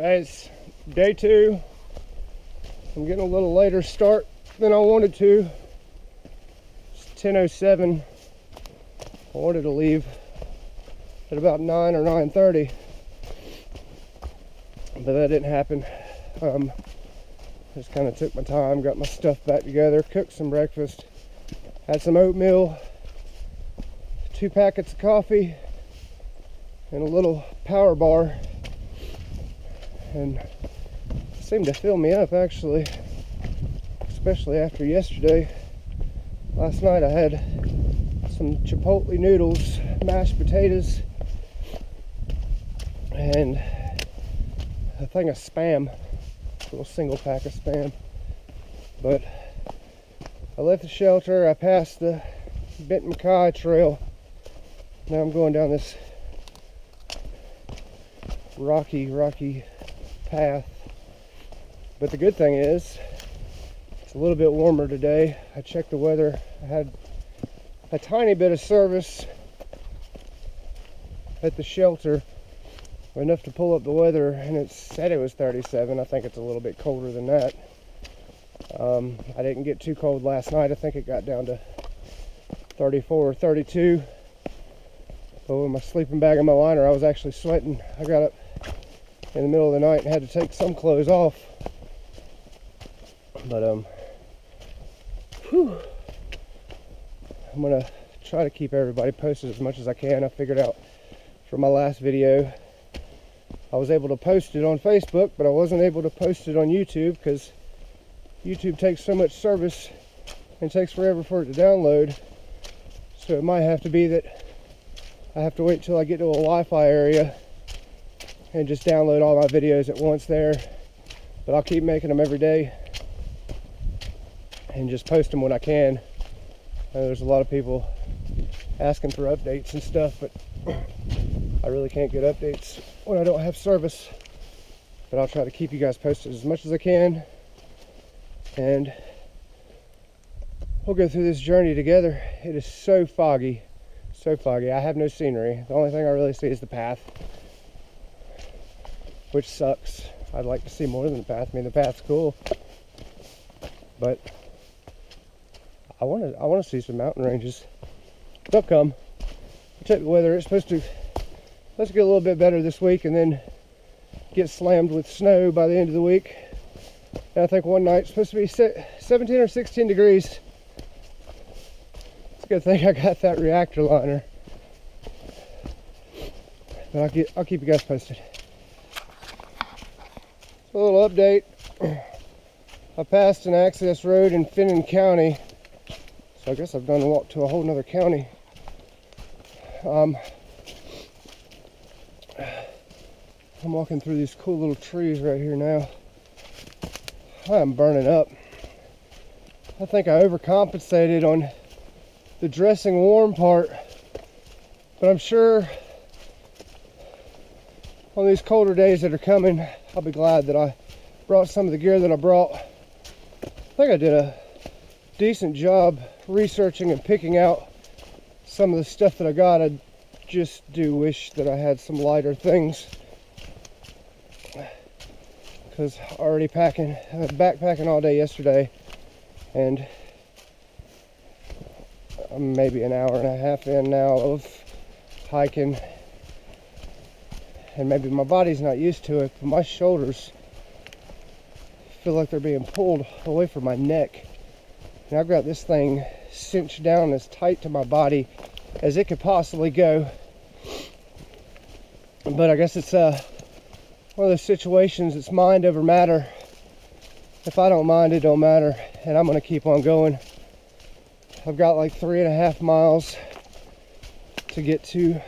It's day 2. I'm getting a little later start than I wanted to. It's 10:07. I wanted to leave at about 9 or 9:30, but that didn't happen. Just kind of took my time, got my stuff back together, cooked some breakfast, had some oatmeal, 2 packets of coffee, and a little power bar, and it seemed to fill me up actually, especially after yesterday. Last night I had some chipotle noodles, mashed potatoes, and a thing of Spam, a little single pack of Spam. But I left the shelter, I passed the Benton Mackay trail. Now I'm going down this rocky path. But the good thing is it's a little bit warmer today. I checked the weather. I had a tiny bit of service at the shelter, enough to pull up the weather, and it said it was 37. I think it's a little bit colder than that. I didn't get too cold last night. I think it got down to 34 or 32. But with my sleeping bag and my liner, I was actually sweating. I got up in the middle of the night and had to take some clothes off. But I'm gonna try to keep everybody posted as much as I can. I figured out from my last video I was able to post it on Facebook, but I wasn't able to post it on YouTube because YouTube takes so much service and takes forever for it to download. So it might have to be that I have to wait till I get to a Wi-Fi area and just download all my videos at once there. But I'll keep making them every day and just post them when I can. I know there's a lot of people asking for updates and stuff, but I really can't get updates when I don't have service. But I'll try to keep you guys posted as much as I can, and we'll go through this journey together. It is so foggy, so foggy. I have no scenery. The only thing I really see is the path, which sucks. I'd like to see more than the path. I mean, the path's cool, but I want to see some mountain ranges. They'll come. Check the weather. It's supposed to get a little bit better this week, and then get slammed with snow by the end of the week. And I think one night it's supposed to be 17 or 16 degrees. It's a good thing I got that reactor liner. But I'll keep you guys posted. A little update. I passed an access road in Fenton County, so I guess I've done a walk to a whole nother county. I'm walking through these cool little trees right here now. I'm burning up. I think I overcompensated on the dressing warm part, but I'm sure on these colder days that are coming, I'll be glad that I brought some of the gear that I brought. I think I did a decent job researching and picking out some of the stuff that I got. I just do wish that I had some lighter things, because already backpacking all day yesterday, and I'm maybe an hour and a half in now of hiking, and maybe my body's not used to it, but my shoulders feel like they're being pulled away from my neck, and I've got this thing cinched down as tight to my body as it could possibly go. But I guess it's one of those situations, it's mind over matter. If I don't mind, it don't matter, and I'm gonna keep on going. I've got like 3.5 miles to get to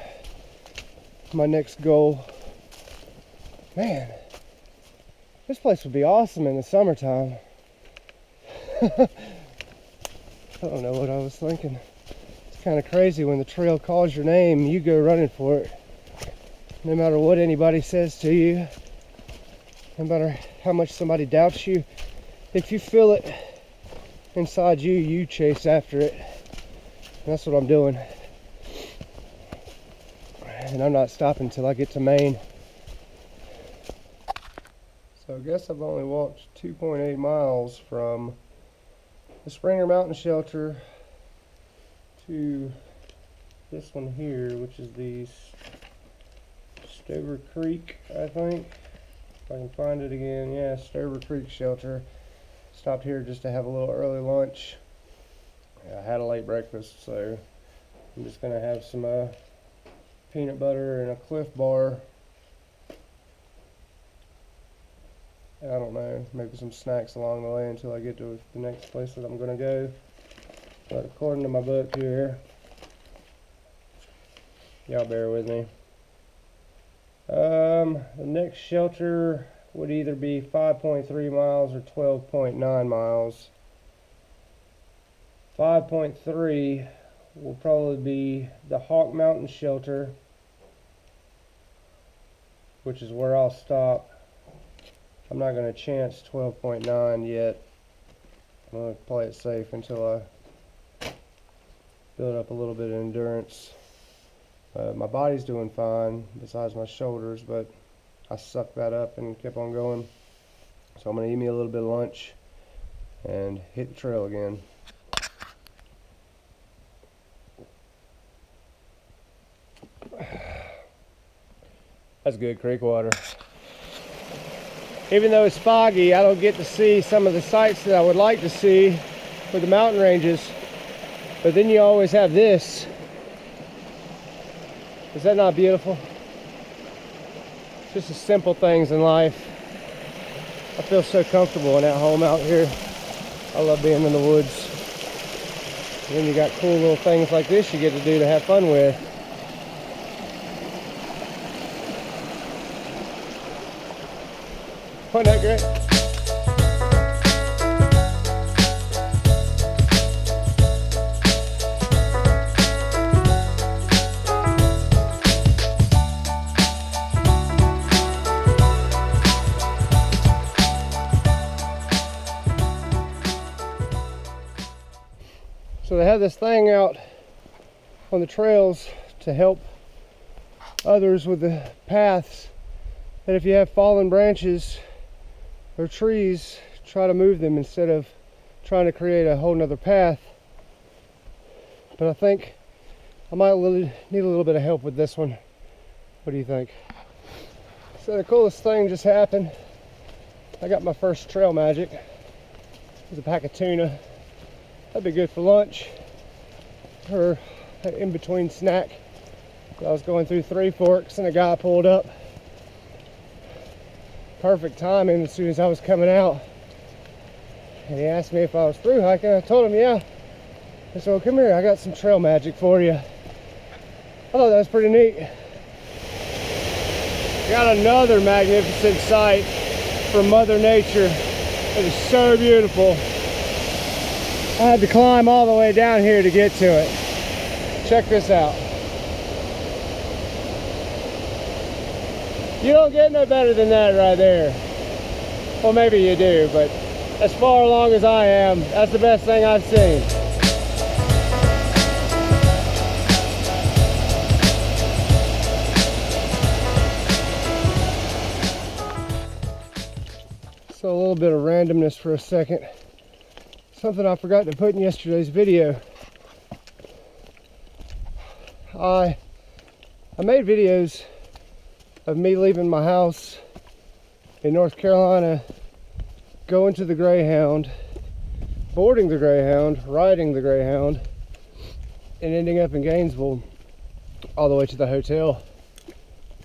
my next goal. Man, this place would be awesome in the summertime. I don't know what I was thinking. It's kind of crazy when the trail calls your name, you go running for it. No matter what anybody says to you, no matter how much somebody doubts you, if you feel it inside you, you chase after it. And that's what I'm doing. And I'm not stopping until I get to Maine. So I guess I've only walked 2.8 miles from the Springer Mountain Shelter to this one here, which is the Stover Creek, I think. If I can find it again. Yeah, Stover Creek Shelter. Stopped here just to have a little early lunch. I had a late breakfast, so I'm just gonna have some peanut butter and a Cliff Bar. I don't know, maybe some snacks along the way until I get to the next place that I'm gonna go. But according to my book here, y'all bear with me. The next shelter would either be 5.3 miles or 12.9 miles. 5.3 will probably be the Hawk Mountain Shelter, which is where I'll stop. I'm not going to chance 12.9 yet. I'm going to play it safe until I build up a little bit of endurance. My body's doing fine besides my shoulders, but I sucked that up and kept on going. So I'm going to eat me a little bit of lunch and hit the trail again. That's good creek water. Even though it's foggy, I don't get to see some of the sights that I would like to see for the mountain ranges. But then you always have this. Is that not beautiful? Just the simple things in life. I feel so comfortable and at home out here. I love being in the woods. And then you got cool little things like this you get to do to have fun with. Wasn't that great? So they have this thing out on the trails to help others with the paths, that if you have fallen branches or trees, try to move them instead of trying to create a whole nother path. But I think I might need a little bit of help with this one. What do you think? So the coolest thing just happened. I got my first trail magic. It was a pack of tuna. That'd be good for lunch or an in-between snack. I was going through Three Forks and a guy pulled up. Perfect timing as soon as I was coming out. And he asked me if I was through hiking. I told him, yeah. I said, well, come here, I got some trail magic for you. I thought that was pretty neat. Got another magnificent sight from Mother Nature. It is so beautiful. I had to climb all the way down here to get to it. Check this out. You don't get no better than that right there. Well, maybe you do, but as far along as I am, that's the best thing I've seen. So a little bit of randomness for a second. Something I forgot to put in yesterday's video. I made videos of me leaving my house in North Carolina, going to the Greyhound, boarding the Greyhound, riding the Greyhound, and ending up in Gainesville all the way to the hotel.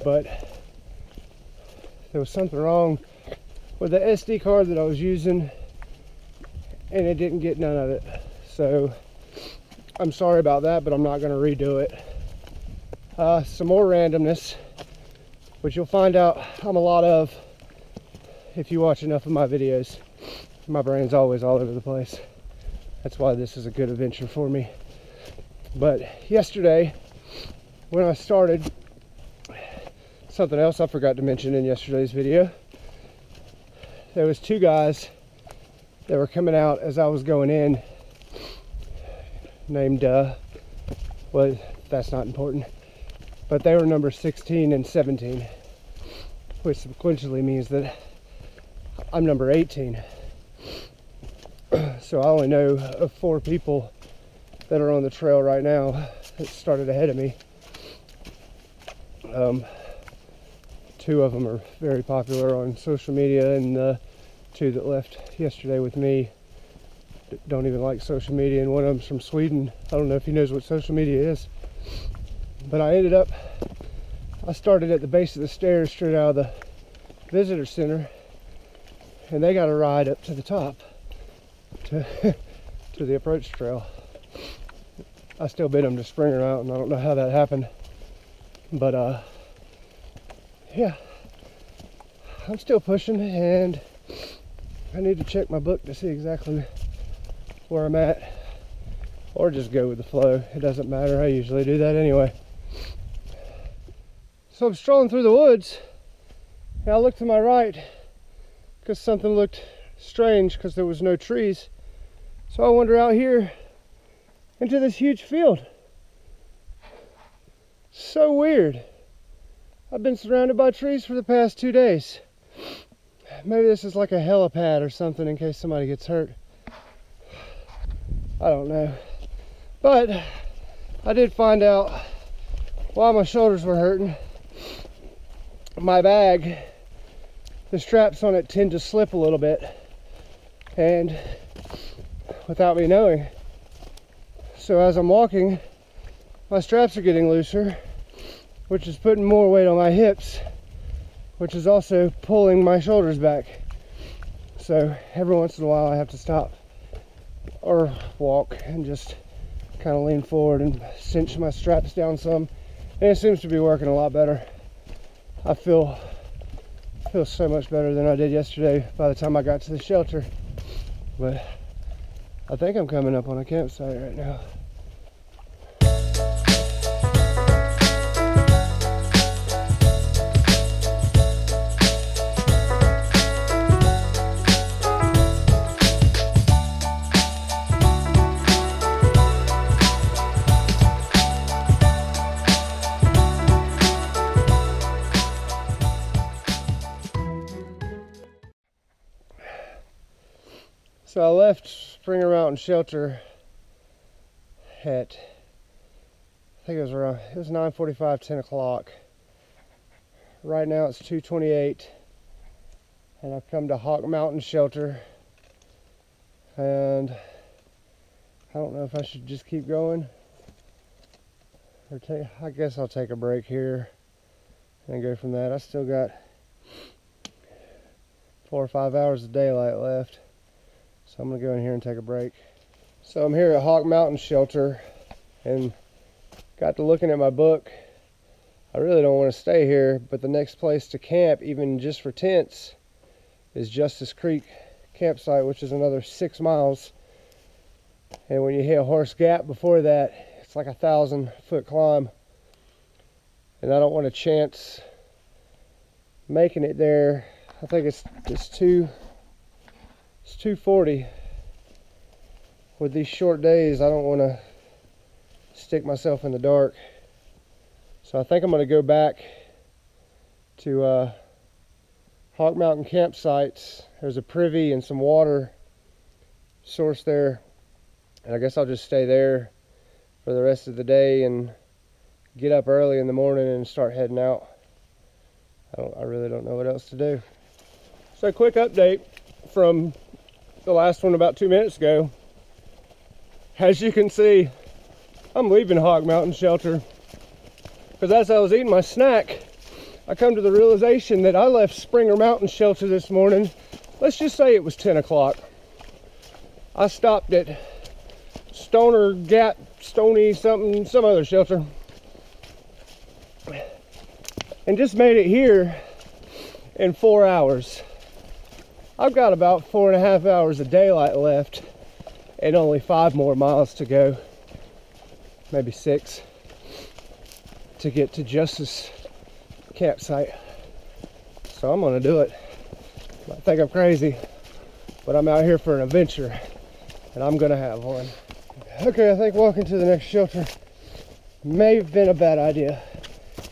But there was something wrong with the SD card that I was using, and it didn't get none of it. So I'm sorry about that, but I'm not going to redo it. Some more randomness, which you'll find out I'm a lot of if you watch enough of my videos. My brain's always all over the place. That's why this is a good adventure for me. But yesterday, when I started, something else I forgot to mention in yesterday's video, there was two guys that were coming out as I was going in, named, well, that's not important, but they were number 16 and 17, which sequentially means that I'm number 18. So I only know of 4 people that are on the trail right now that started ahead of me. 2 of them are very popular on social media, and the 2 that left yesterday with me don't even like social media, and one of them's from Sweden. I don't know if he knows what social media is. But I started at the base of the stairs straight out of the visitor center, and they got a ride up to the top to the approach trail. I still beat them to Springer Mountain. I don't know how that happened, but yeah, I'm still pushing, and I need to check my book to see exactly where I'm at, or just go with the flow. It doesn't matter. I usually do that anyway. So I'm strolling through the woods, and I look to my right because something looked strange because there was no trees. So I wander out here into this huge field. So weird. I've been surrounded by trees for the past 2 days. Maybe this is like a helipad or something in case somebody gets hurt. I don't know. But I did find out why my shoulders were hurting. My bag, the straps on it tend to slip a little bit, and without me knowing. So as I'm walking, my straps are getting looser, which is putting more weight on my hips, which is also pulling my shoulders back. So every once in a while I have to stop or walk and just kind of lean forward and cinch my straps down some, and it seems to be working a lot better. I feel so much better than I did yesterday by the time I got to the shelter. But I think I'm coming up on a campsite right now. So I left Springer Mountain Shelter at, I think it was 9:45, 10 o'clock. Right now it's 2:28, and I've come to Hawk Mountain Shelter, and I don't know if I should just keep going or I guess I'll take a break here and go from that. I still got 4 or 5 hours of daylight left. So I'm gonna go in here and take a break. So I'm here at Hawk Mountain Shelter and got to looking at my book. I really don't want to stay here, but the next place to camp, even just for tents, is Justice Creek campsite, which is another 6 miles. And when you hit Horse Gap before that, it's like a 1,000-foot climb. And I don't want to chance making it there. I think it's 2:40. With these short days, I don't want to stick myself in the dark. So I think I'm going to go back to Hawk Mountain campsites. There's a privy and some water source there, and I guess I'll just stay there for the rest of the day and get up early in the morning and start heading out. I really don't know what else to do. So quick update from the last one about 2 minutes ago. As you can see, I'm leaving Hawk Mountain Shelter because as I was eating my snack, I come to the realization that I left Springer Mountain Shelter this morning. Let's just say it was 10 o'clock. I stopped at Stoner Gap, Stony something, some other shelter, and just made it here in 4 hours. I've got about 4.5 hours of daylight left and only 5 more miles to go, maybe 6, to get to Justice campsite. So I'm gonna do it. I think I'm crazy, but I'm out here for an adventure and I'm gonna have one. Okay, I think walking to the next shelter may have been a bad idea.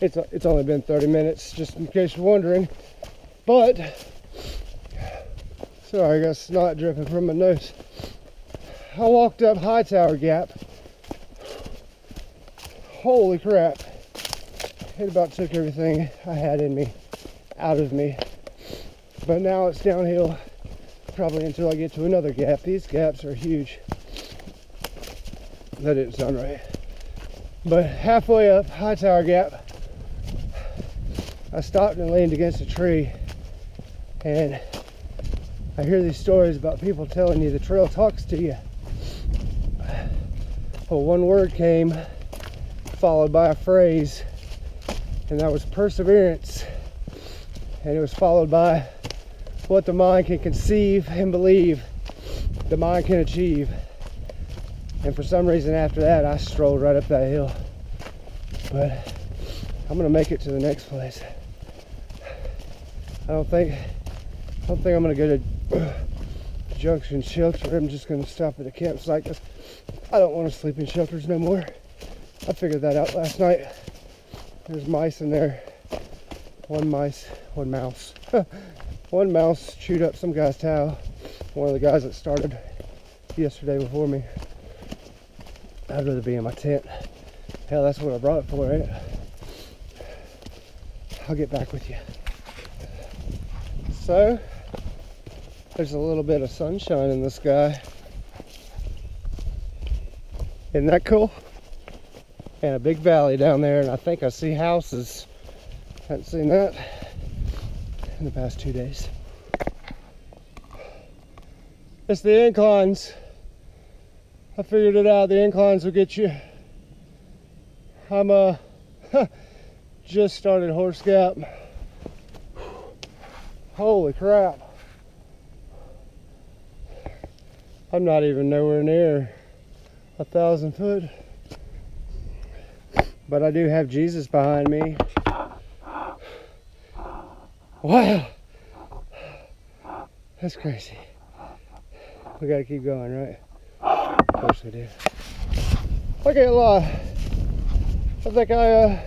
It's only been 30 minutes, just in case you're wondering, but Sorry, I got snot dripping from my nose. I walked up Hightower Gap. Holy crap. It about took everything I had in me out of me. But now it's downhill probably until I get to another gap. These gaps are huge. That didn't sound right. But halfway up Hightower Gap, I stopped and leaned against a tree, and I hear these stories about people telling you the trail talks to you. Well, one word came followed by a phrase, and that was perseverance. And it was followed by what the mind can conceive and believe the mind can achieve. And for some reason after that, I strolled right up that hill. But I'm gonna make it to the next place. I don't think I'm gonna go to Junction Shelter. I'm just gonna stop at a campsite because I don't want to sleep in shelters no more. I figured that out last night. There's mice in there. One mouse. One mouse chewed up some guy's towel. One of the guys that started yesterday before me. I'd rather be in my tent. Hell, that's what I brought it for, ain't it? I'll get back with you. So, there's a little bit of sunshine in the sky. Isn't that cool? And a big valley down there, and I think I see houses. Haven't seen that in the past 2 days. It's the inclines. I figured it out. The inclines will get you. I'm just started Horse Gap. Holy crap. I'm not even nowhere near 1,000 foot. But I do have Jesus behind me. Wow. That's crazy. We gotta keep going, right? Of course we do. I can't lie. I think I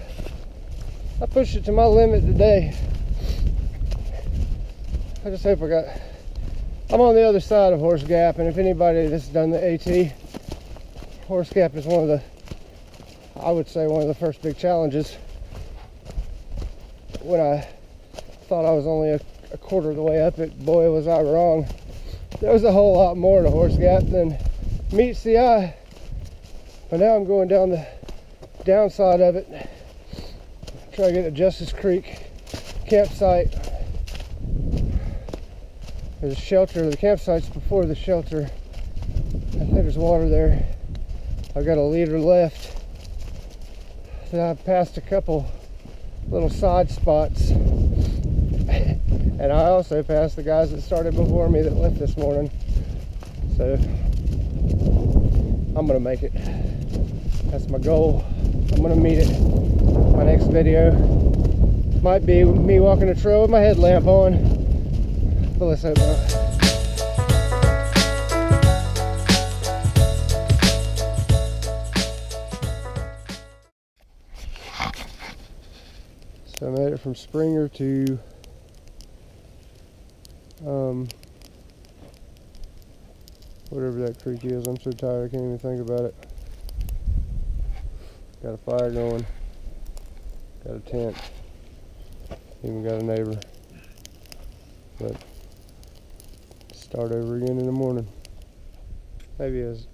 pushed it to my limit today. I just hope I'm on the other side of Horse Gap, and if anybody that's done the AT, Horse Gap is I would say one of the first big challenges. When I thought I was only a quarter of the way up it, boy was I wrong. There was a whole lot more to Horse Gap than meets the eye. But now I'm going down the downside of it. Try to get to Justice Creek campsite. There's a shelter. The campsite's before the shelter. I think there's water there. I've got a leader left. So I passed a couple little side spots. And I also passed the guys that started before me that left this morning. So I'm gonna make it. That's my goal. I'm gonna meet it. My next video might be me walking the trail with my headlamp on. But let's hope not. So I made it from Springer to whatever that creek is. I'm so tired I can't even think about it. Got a fire going. Got a tent. Even got a neighbor. But start over again in the morning. Maybe it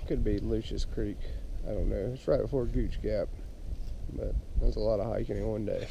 could be Lucius Creek. I don't know. It's right before Gooch Gap. But there's a lot of hiking in one day.